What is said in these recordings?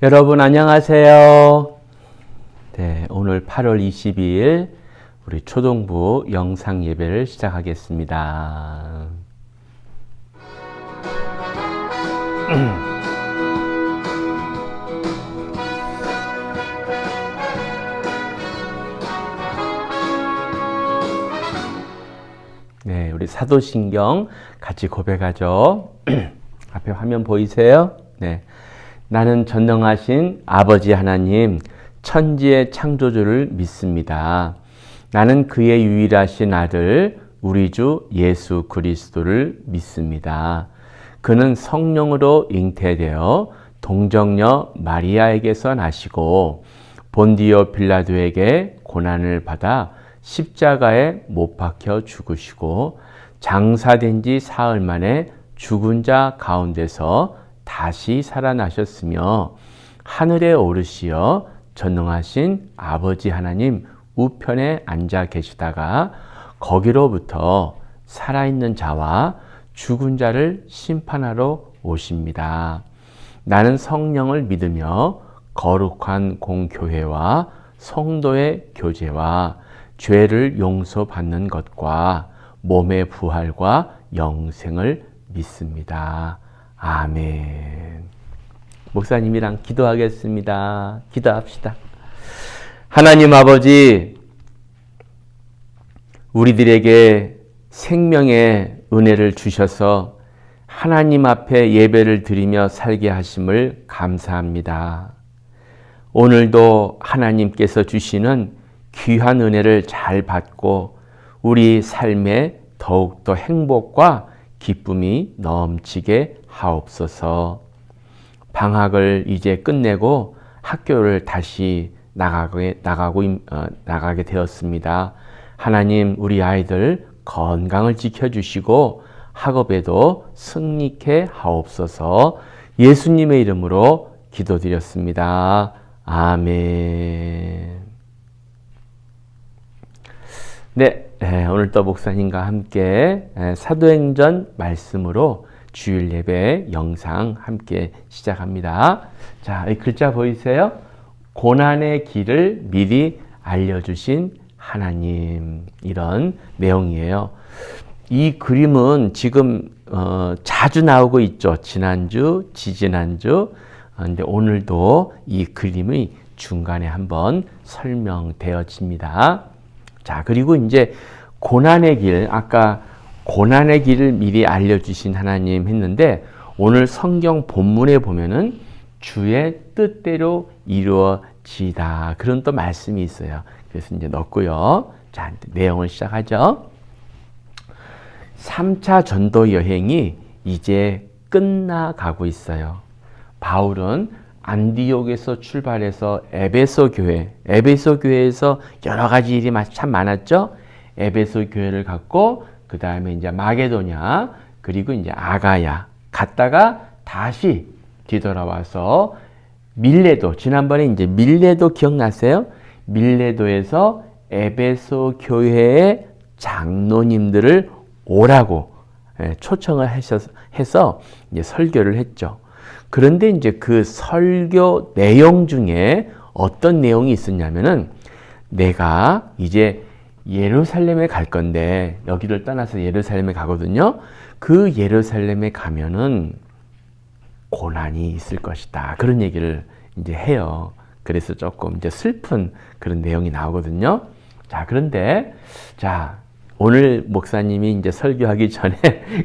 여러분 안녕하세요. 네, 오늘 8월 22일 우리 초동부 영상 예배를 시작하겠습니다. 네, 우리 사도신경 같이 고백하죠. 앞에 화면 보이세요? 네. 나는 전능하신 아버지 하나님, 천지의 창조주를 믿습니다. 나는 그의 유일하신 아들, 우리 주 예수 그리스도를 믿습니다. 그는 성령으로 잉태되어 동정녀 마리아에게서 나시고 본디오 빌라도에게 고난을 받아 십자가에 못 박혀 죽으시고 장사된 지 사흘 만에 죽은 자 가운데서 다시 살아나셨으며 하늘에 오르시어 전능하신 아버지 하나님 우편에 앉아 계시다가 거기로부터 살아있는 자와 죽은 자를 심판하러 오십니다. 나는 성령을 믿으며 거룩한 공교회와 성도의 교제와 죄를 용서받는 것과 몸의 부활과 영생을 믿습니다. 아멘. 목사님이랑 기도하겠습니다. 기도합시다. 하나님 아버지, 우리들에게 생명의 은혜를 주셔서 하나님 앞에 예배를 드리며 살게 하심을 감사합니다. 오늘도 하나님께서 주시는 귀한 은혜를 잘 받고 우리 삶에 더욱더 행복과 기쁨이 넘치게 하옵소서. 방학을 이제 끝내고 학교를 다시 나가게 되었습니다. 하나님, 우리 아이들 건강을 지켜주시고 학업에도 승리케 하옵소서. 예수님의 이름으로 기도드렸습니다. 아멘. 네, 오늘 또 목사님과 함께 사도행전 말씀으로 주일 예배 영상 함께 시작합니다. 자, 이 글자 보이세요? 고난의 길을 미리 알려주신 하나님, 이런 내용이에요. 이 그림은 지금 자주 나오고 있죠. 지난주, 지지난주. 근데 오늘도 이 그림이 중간에 한번 설명되어집니다. 자, 그리고 이제 고난의 길, 아까 고난의 길을 미리 알려주신 하나님 했는데 오늘 성경 본문에 보면은 주의 뜻대로 이루어지다, 그런 또 말씀이 있어요. 그래서 이제 넣고요. 자, 내용을 시작하죠. 3차 전도 여행이 이제 끝나가고 있어요. 바울은 안디옥에서 출발해서 에베소 교회에서 여러 가지 일이 참 많았죠. 에베소 교회를 갔고 그 다음에 이제 마게도냐, 그리고 이제 아가야 갔다가 다시 뒤돌아와서 밀레도, 지난번에 이제 밀레도 기억나세요? 밀레도에서 에베소 교회의 장로님들을 오라고 초청을 해서 이제 설교를 했죠. 그런데 이제 그 설교 내용 중에 어떤 내용이 있었냐면은, 내가 이제 예루살렘에 갈 건데, 여기를 떠나서 예루살렘에 가거든요. 그 예루살렘에 가면은 고난이 있을 것이다, 그런 얘기를 이제 해요. 그래서 조금 이제 슬픈 그런 내용이 나오거든요. 자, 그런데 자, 오늘 목사님이 이제 설교하기 전에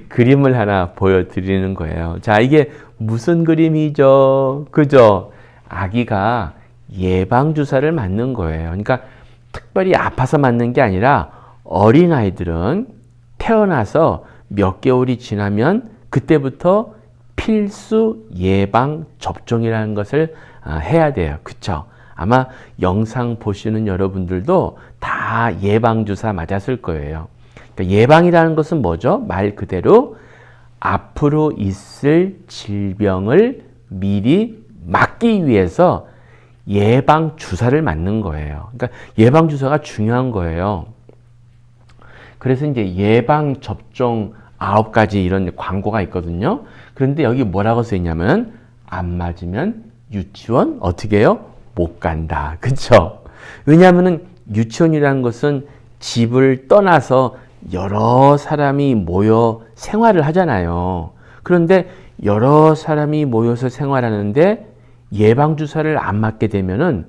그림을 하나 보여드리는 거예요. 자, 이게 무슨 그림이죠? 그죠? 아기가 예방주사를 맞는 거예요. 그러니까 특별히 아파서 맞는 게 아니라 어린아이들은 태어나서 몇 개월이 지나면 그때부터 필수 예방 접종이라는 것을 해야 돼요. 그쵸? 아마 영상 보시는 여러분들도 다 예방주사 맞았을 거예요. 그러니까 예방이라는 것은 뭐죠? 말 그대로 앞으로 있을 질병을 미리 막기 위해서 예방주사를 맞는 거예요. 그러니까 예방주사가 중요한 거예요. 그래서 이제 예방접종 9가지 이런 광고가 있거든요. 그런데 여기 뭐라고 써 있냐면, 안 맞으면 유치원 어떻게 해요? 못 간다. 그쵸? 왜냐하면 유치원이라는 것은 집을 떠나서 여러 사람이 모여 생활을 하잖아요. 그런데 여러 사람이 모여서 생활하는데 예방주사를 안 맞게 되면은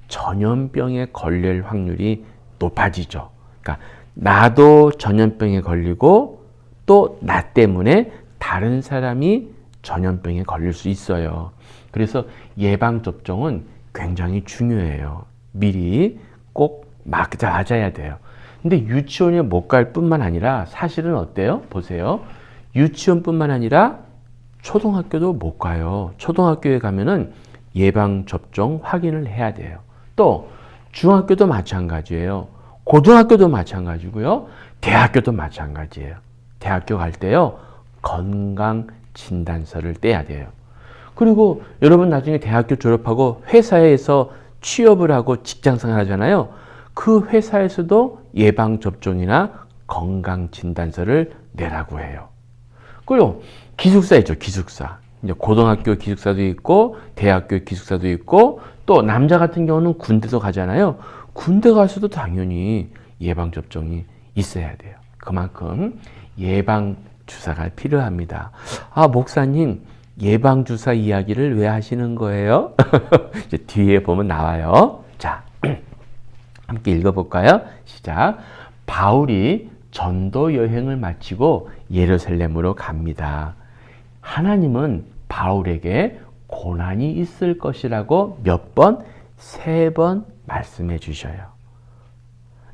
전염병에 걸릴 확률이 높아지죠. 그러니까 나도 전염병에 걸리고 또 나 때문에 다른 사람이 전염병에 걸릴 수 있어요. 그래서 예방접종은 굉장히 중요해요. 미리 꼭 맞아야 돼요. 근데 유치원에 못 갈 뿐만 아니라 사실은 어때요? 보세요. 유치원뿐만 아니라 초등학교도 못 가요. 초등학교에 가면은 예방접종 확인을 해야 돼요. 또 중학교도 마찬가지예요. 고등학교도 마찬가지고요. 대학교도 마찬가지예요. 대학교 갈 때요. 건강진단서를 떼야 돼요. 그리고 여러분 나중에 대학교 졸업하고 회사에서 취업을 하고 직장생활 하잖아요. 그 회사에서도 예방접종이나 건강진단서를 내라고 해요. 그리고 기숙사 있죠, 기숙사. 이제 고등학교 기숙사도 있고, 대학교 기숙사도 있고, 또 남자 같은 경우는 군대도 가잖아요. 군대 가서도 당연히 예방접종이 있어야 돼요. 그만큼 예방주사가 필요합니다. 아, 목사님, 예방주사 이야기를 왜 하시는 거예요? 이제 뒤에 보면 나와요. 자, 함께 읽어볼까요? 시작. 바울이 전도 여행을 마치고 예루살렘으로 갑니다. 하나님은 바울에게 고난이 있을 것이라고 몇 번? 3번 말씀해 주셔요.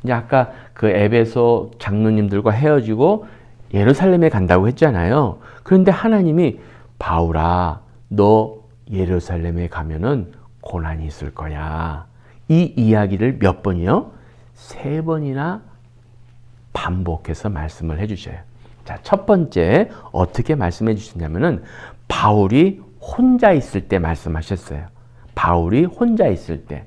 이제 아까 그 에베소 장로님들과 헤어지고 예루살렘에 간다고 했잖아요. 그런데 하나님이 바울아, 너 예루살렘에 가면은 고난이 있을 거야. 이 이야기를 몇 번이요? 3번이나 반복해서 말씀을 해주셔요. 자, 첫 번째 어떻게 말씀해 주시냐면은 바울이 혼자 있을 때 말씀하셨어요. 바울이 혼자 있을 때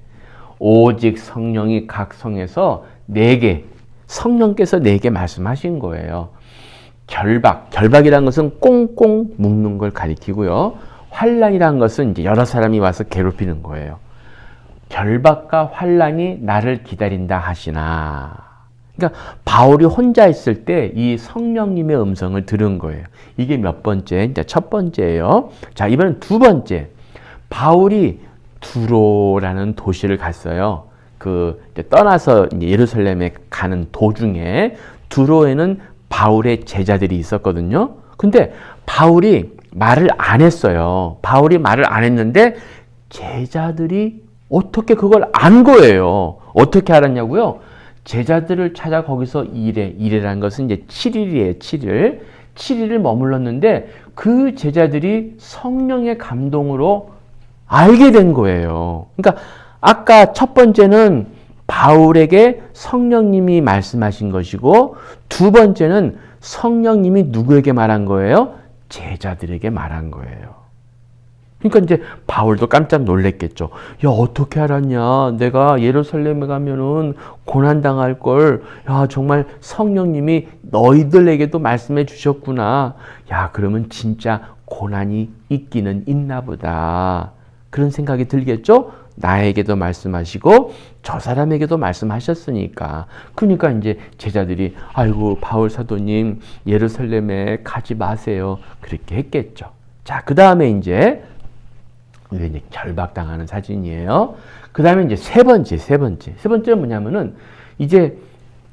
오직 성령이 각 성에서 4개, 성령께서 4개 말씀하신 거예요. 결박이라는 것은 꽁꽁 묶는 걸 가리키고요. 환난이라는 것은 이제 여러 사람이 와서 괴롭히는 거예요. 결박과 환난이 나를 기다린다 하시나. 그러니까 바울이 혼자 있을 때 이 성령님의 음성을 들은 거예요. 이게 몇 번째? 이제 첫 번째예요. 자, 이번엔 두 번째. 바울이 두로라는 도시를 갔어요. 이제 떠나서 이제 예루살렘에 가는 도중에 두로에는 바울의 제자들이 있었거든요. 근데 바울이 말을 안 했어요. 바울이 말을 안 했는데 제자들이 어떻게 그걸 안 거예요. 어떻게 알았냐고요? 제자들을 찾아 거기서 일해라는 것은 이제 7일이에요. 7일. 7일을 머물렀는데 그 제자들이 성령의 감동으로 알게 된 거예요. 그러니까 아까 첫 번째는 바울에게 성령님이 말씀하신 것이고 두 번째는 성령님이 누구에게 말한 거예요? 제자들에게 말한 거예요. 그러니까 이제 바울도 깜짝 놀랬겠죠. 야, 어떻게 알았냐? 내가 예루살렘에 가면은 고난당할 걸. 야, 정말 성령님이 너희들에게도 말씀해 주셨구나. 야, 그러면 진짜 고난이 있기는 있나 보다. 그런 생각이 들겠죠? 나에게도 말씀하시고 저 사람에게도 말씀하셨으니까. 그러니까 이제 제자들이 아이고 바울 사도님 예루살렘에 가지 마세요. 그렇게 했겠죠. 자, 그 다음에 이제 결박당하는 사진이에요. 그 다음에 이제 세 번째는 뭐냐면은 이제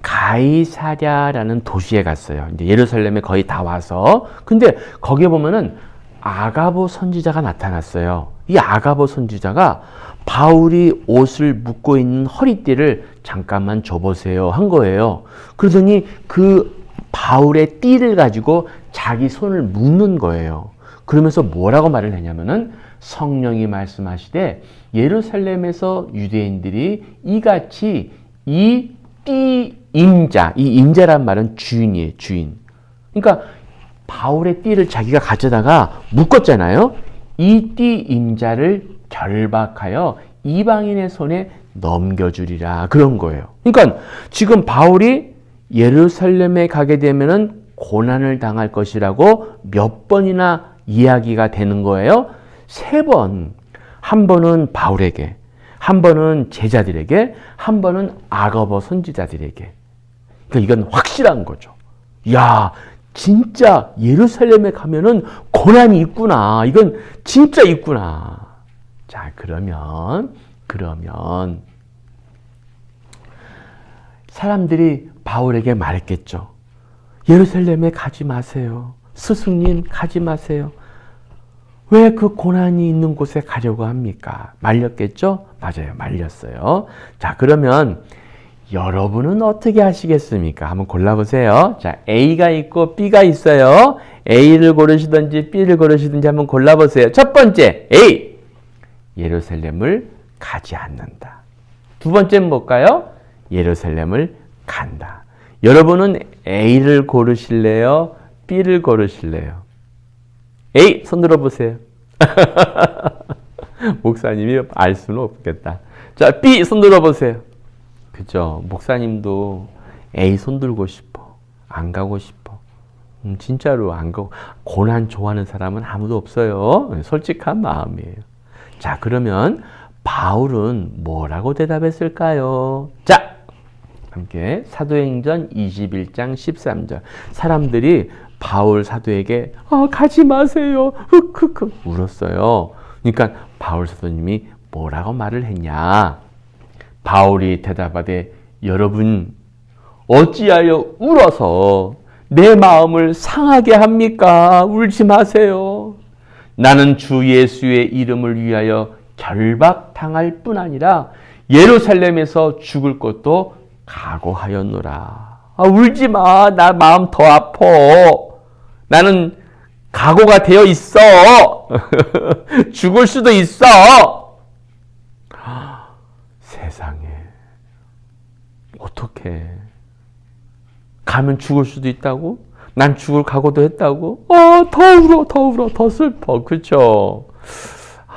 가이사랴라는 도시에 갔어요. 이제 예루살렘에 거의 다 와서. 근데 거기에 보면은 아가보 선지자가 나타났어요. 이 아가보 선지자가 바울이 옷을 묶고 있는 허리띠를 잠깐만 줘보세요 한 거예요. 그러더니 그 바울의 띠를 가지고 자기 손을 묶는 거예요. 그러면서 뭐라고 말을 했냐면은 성령이 말씀하시되 예루살렘에서 유대인들이 이같이 이 띠 임자, 이 임자란 말은 주인이에요, 주인. 그러니까 바울의 띠를 자기가 가져다가 묶었잖아요. 이 띠 임자를 결박하여 이방인의 손에 넘겨주리라 그런 거예요. 그러니까 지금 바울이 예루살렘에 가게 되면은 고난을 당할 것이라고 몇 번이나 이야기가 되는 거예요? 3번. 한 번은 바울에게, 한 번은 제자들에게, 한 번은 아가버 선지자들에게. 그러니까 이건 확실한 거죠. 야, 진짜 예루살렘에 가면은 고난이 있구나. 이건 진짜 있구나. 자, 그러면 사람들이 바울에게 말했겠죠. 예루살렘에 가지 마세요. 스승님, 가지 마세요. 왜 그 고난이 있는 곳에 가려고 합니까? 말렸겠죠? 맞아요. 말렸어요. 자, 그러면 여러분은 어떻게 하시겠습니까? 한번 골라보세요. 자, A가 있고 B가 있어요. A를 고르시든지 B를 고르시든지 한번 골라보세요. 첫 번째, A. 예루살렘을 가지 않는다. 두 번째는 뭘까요? 예루살렘을 간다. 여러분은 A를 고르실래요? B를 고르실래요? A, 손 들어보세요. 목사님이 알 수는 없겠다. 자, B, 손 들어보세요. 그죠? 목사님도 A 손 들고 싶어. 안 가고 싶어. 진짜로 안 가고. 고난 좋아하는 사람은 아무도 없어요. 솔직한 마음이에요. 자, 그러면 바울은 뭐라고 대답했을까요? 자, 함께 사도행전 21장 13절. 사람들이 바울 사도에게 가지 마세요. 흑흑흑 울었어요. 그러니까 바울 사도님이 뭐라고 말을 했냐? 바울이 대답하되 여러분 어찌하여 울어서 내 마음을 상하게 합니까? 울지 마세요. 나는 주 예수의 이름을 위하여 결박당할 뿐 아니라 예루살렘에서 죽을 것도 각오하였노라. 울지 마. 나 마음 더 아파. 나는 각오가 되어 있어. 죽을 수도 있어. 세상에. 어떻게 가면 죽을 수도 있다고? 난 죽을 각오도 했다고? 더 울어, 더 슬퍼. 그렇죠?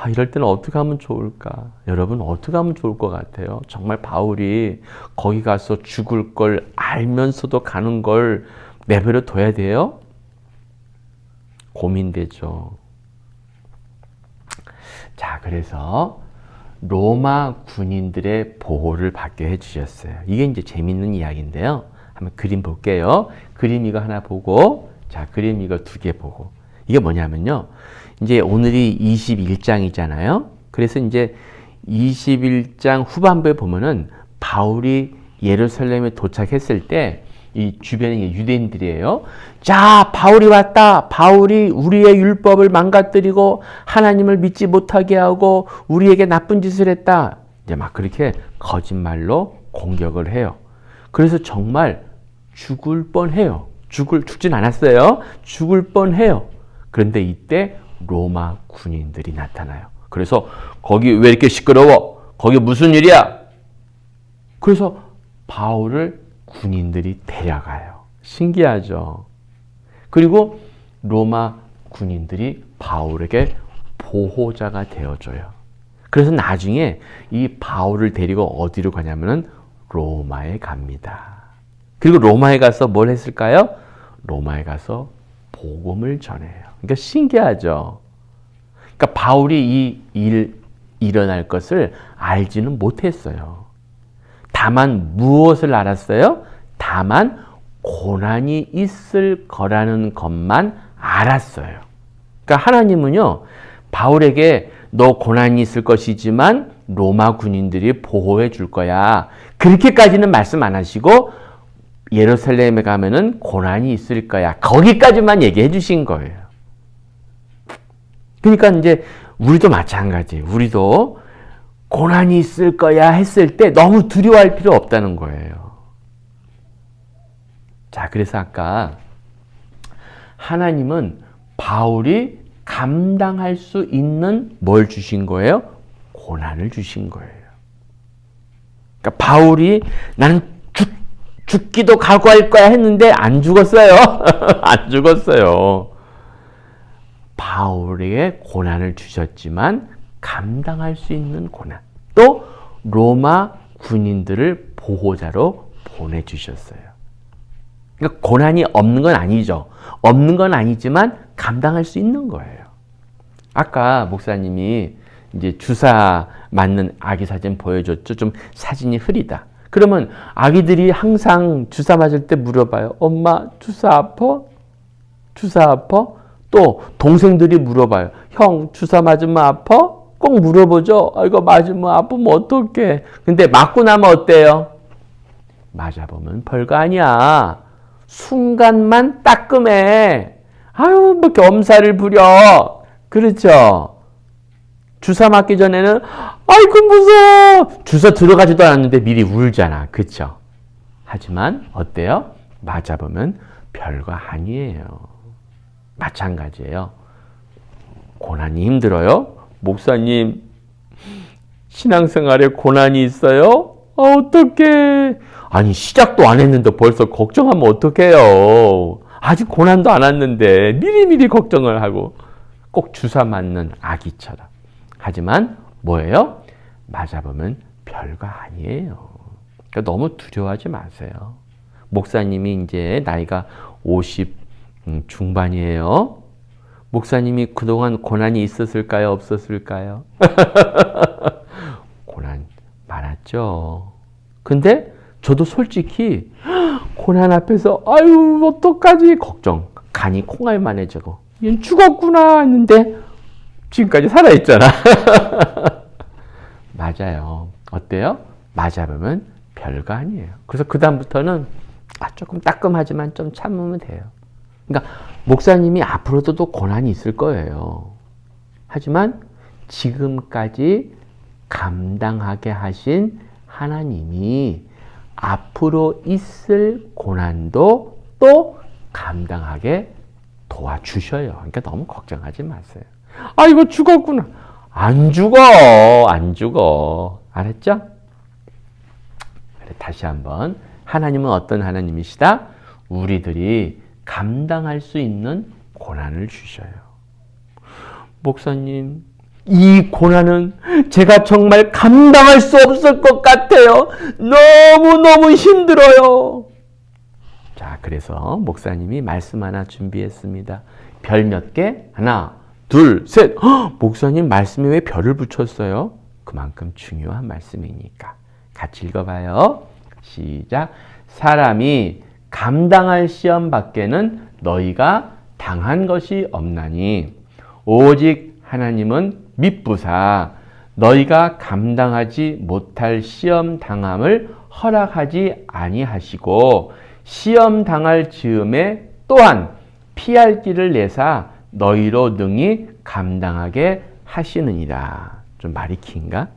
이럴 때는 어떻게 하면 좋을까? 여러분 어떻게 하면 좋을 것 같아요? 정말 바울이 거기 가서 죽을 걸 알면서도 가는 걸 내버려 둬야 돼요? 고민되죠. 자, 그래서 로마 군인들의 보호를 받게 해주셨어요. 이게 이제 재밌는 이야기인데요. 한번 그림 볼게요. 그림 이거 하나 보고, 자, 그림 이거 두 개 보고. 이게 뭐냐면요. 이제 오늘이 21장이잖아요. 그래서 이제 21장 후반부에 보면은 바울이 예루살렘에 도착했을 때 이 주변에 유대인들이에요. 자, 바울이 왔다. 바울이 우리의 율법을 망가뜨리고 하나님을 믿지 못하게 하고 우리에게 나쁜 짓을 했다. 이제 막 그렇게 거짓말로 공격을 해요. 그래서 정말 죽을 뻔해요. 죽진 않았어요. 죽을 뻔해요. 그런데 이때 로마 군인들이 나타나요. 그래서 거기 왜 이렇게 시끄러워? 거기 무슨 일이야? 그래서 바울을 군인들이 데려가요. 신기하죠? 그리고 로마 군인들이 바울에게 보호자가 되어줘요. 그래서 나중에 이 바울을 데리고 어디로 가냐면은 로마에 갑니다. 그리고 로마에 가서 뭘 했을까요? 로마에 가서 복음을 전해요. 그러니까 신기하죠? 그러니까 바울이 이 일어날 것을 알지는 못했어요. 다만 무엇을 알았어요? 다만 고난이 있을 거라는 것만 알았어요. 그러니까 하나님은요, 바울에게 너 고난이 있을 것이지만 로마 군인들이 보호해 줄 거야. 그렇게까지는 말씀 안 하시고 예루살렘에 가면은 고난이 있을 거야. 거기까지만 얘기해 주신 거예요. 그러니까 이제 우리도 마찬가지. 우리도 고난이 있을 거야 했을 때 너무 두려워할 필요 없다는 거예요. 자, 그래서 아까 하나님은 바울이 감당할 수 있는 뭘 주신 거예요? 고난을 주신 거예요. 그러니까 바울이 나는 죽기도 각오할 거야 했는데 안 죽었어요. 안 죽었어요. 바울에게 고난을 주셨지만 감당할 수 있는 고난. 또 로마 군인들을 보호자로 보내주셨어요. 그러니까 고난이 없는 건 아니죠. 없는 건 아니지만 감당할 수 있는 거예요. 아까 목사님이 이제 주사 맞는 아기 사진 보여줬죠. 좀 사진이 흐리다. 그러면 아기들이 항상 주사 맞을 때 물어봐요. 엄마, 주사 아파? 주사 아파? 또 동생들이 물어봐요. 형, 주사 맞으면 아파? 꼭 물어보죠. 아, 이거 맞으면 아프면 어떡해. 근데 맞고 나면 어때요? 맞아보면 별거 아니야. 순간만 따끔해. 아유, 뭐 이렇게 엄살을 부려. 그렇죠? 주사 맞기 전에는 아이고 무서워. 주사 들어가지도 않았는데 미리 울잖아. 그렇죠? 하지만 어때요? 맞아보면 별거 아니에요. 마찬가지예요. 고난이 힘들어요? 목사님, 신앙생활에 고난이 있어요? 어떡해. 아니, 시작도 안 했는데 벌써 걱정하면 어떡해요. 아직 고난도 안 왔는데 미리미리 걱정을 하고 꼭 주사 맞는 아기처럼. 하지만 뭐예요? 맞아보면 별거 아니에요. 그러니까 너무 두려워하지 마세요. 목사님이 이제 나이가 50 중반이에요. 목사님이 그동안 고난이 있었을까요? 없었을까요? 고난 많았죠. 근데 저도 솔직히 고난 앞에서 아유 어떡하지 걱정. 간이 콩알만해지고 얘는 죽었구나 했는데 지금까지 살아있잖아. 맞아요. 어때요? 맞아보면 별거 아니에요. 그래서 그 다음부터는 조금 따끔하지만 좀 참으면 돼요. 그러니까 목사님이 앞으로도 또 고난이 있을 거예요. 하지만 지금까지 감당하게 하신 하나님이 앞으로 있을 고난도 또 감당하게 도와주셔요. 그러니까 너무 걱정하지 마세요. 아, 이거 죽었구나. 안 죽어. 안 죽어. 알았죠? 다시 한번. 하나님은 어떤 하나님이시다? 우리들이 감당할 수 있는 고난을 주셔요. 목사님, 이 고난은 제가 정말 감당할 수 없을 것 같아요. 너무너무 힘들어요. 자, 그래서 목사님이 말씀 하나 준비했습니다. 별 몇 개? 하나, 둘, 셋. 목사님 말씀에 왜 별을 붙였어요? 그만큼 중요한 말씀이니까. 같이 읽어봐요. 시작. 사람이 감당할 시험 밖에는 너희가 당한 것이 없나니 오직 하나님은 미쁘사 너희가 감당하지 못할 시험 당함을 허락하지 아니하시고 시험 당할 즈음에 또한 피할 길을 내사 너희로 능히 감당하게 하시느니라. 좀 말이 긴가?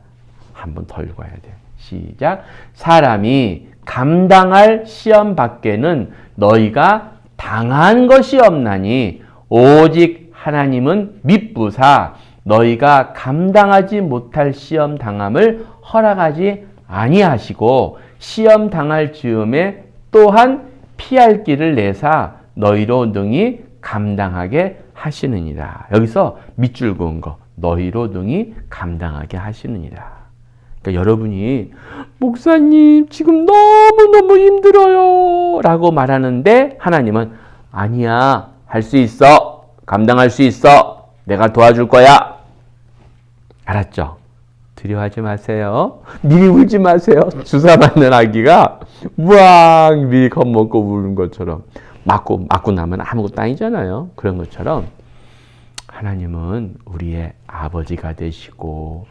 한번 더 읽어야 돼. 시작. 사람이 감당할 시험 밖에는 너희가 당한 것이 없나니 오직 하나님은 미쁘사 너희가 감당하지 못할 시험 당함을 허락하지 아니하시고 시험 당할 즈음에 또한 피할 길을 내사 너희로 능히 감당하게 하시느니라. 여기서 밑줄 그은 거 너희로 능히 감당하게 하시느니라. 그러니까 여러분이 목사님 지금 너무너무 힘들어요 라고 말하는데 하나님은 아니야, 할 수 있어, 감당할 수 있어, 내가 도와줄 거야. 알았죠? 두려워하지 마세요. 미리 울지 마세요. 주사 맞는 아기가 우왕 미리 겁먹고 우는 것처럼 맞고 나면 아무것도 아니잖아요. 그런 것처럼 하나님은 우리의 아버지가 되시고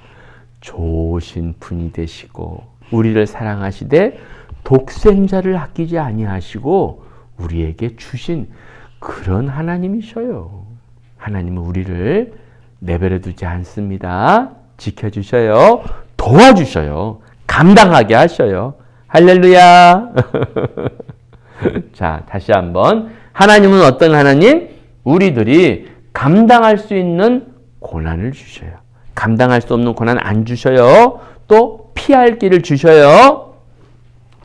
좋으신 분이 되시고 우리를 사랑하시되 독생자를 아끼지 아니하시고 우리에게 주신 그런 하나님이셔요. 하나님은 우리를 내버려 두지 않습니다. 지켜주셔요. 도와주셔요. 감당하게 하셔요. 할렐루야. 자, 다시 한번. 하나님은 어떤 하나님? 우리들이 감당할 수 있는 고난을 주셔요. 감당할 수 없는 고난 안 주셔요. 또 피할 길을 주셔요.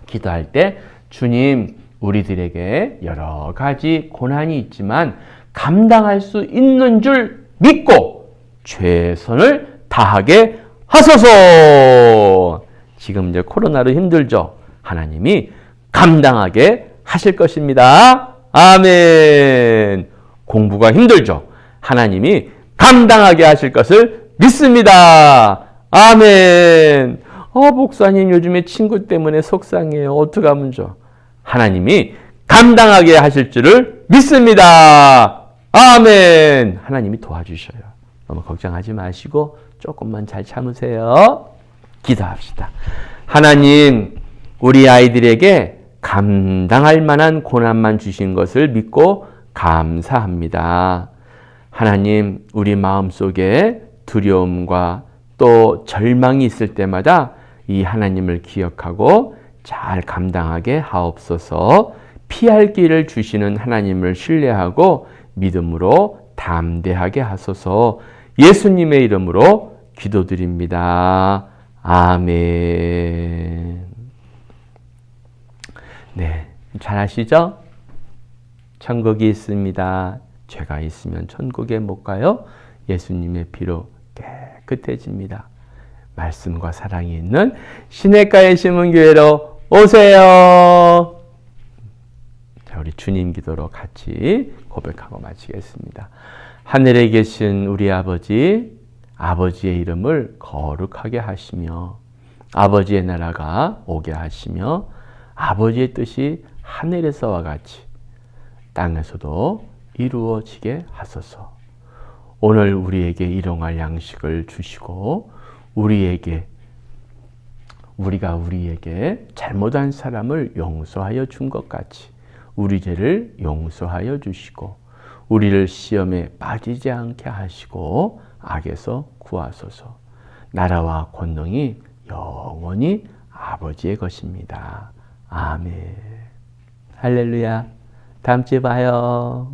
기도할 때 주님, 우리들에게 여러 가지 고난이 있지만 감당할 수 있는 줄 믿고 최선을 다하게 하소서. 지금 이제 코로나로 힘들죠. 하나님이 감당하게 하실 것입니다. 아멘. 공부가 힘들죠. 하나님이 감당하게 하실 것을 믿습니다. 아멘. 목사님 요즘에 친구 때문에 속상해요. 어떡하면 좋아? 하나님이 감당하게 하실 줄을 믿습니다. 아멘. 하나님이 도와주셔요. 너무 걱정하지 마시고 조금만 잘 참으세요. 기도합시다. 하나님, 우리 아이들에게 감당할 만한 고난만 주신 것을 믿고 감사합니다. 하나님, 우리 마음속에 두려움과 또 절망이 있을 때마다 이 하나님을 기억하고 잘 감당하게 하옵소서. 피할 길을 주시는 하나님을 신뢰하고 믿음으로 담대하게 하소서. 예수님의 이름으로 기도드립니다. 아멘. 네, 잘 아시죠? 천국이 있습니다. 죄가 있으면 천국에 못 가요. 예수님의 피로 깨끗해집니다. 말씀과 사랑이 있는 시냇가에 심은 교회로 오세요. 자, 우리 주님 기도로 같이 고백하고 마치겠습니다. 하늘에 계신 우리 아버지, 아버지의 이름을 거룩하게 하시며 아버지의 나라가 오게 하시며 아버지의 뜻이 하늘에서와 같이 땅에서도 이루어지게 하소서. 오늘 우리에게 일용할 양식을 주시고 우리가 우리에게 잘못한 사람을 용서하여 준 것 같이 우리 죄를 용서하여 주시고 우리를 시험에 빠지지 않게 하시고 악에서 구하소서. 나라와 권능이 영원히 아버지의 것입니다. 아멘. 할렐루야. 다음 주에 봐요.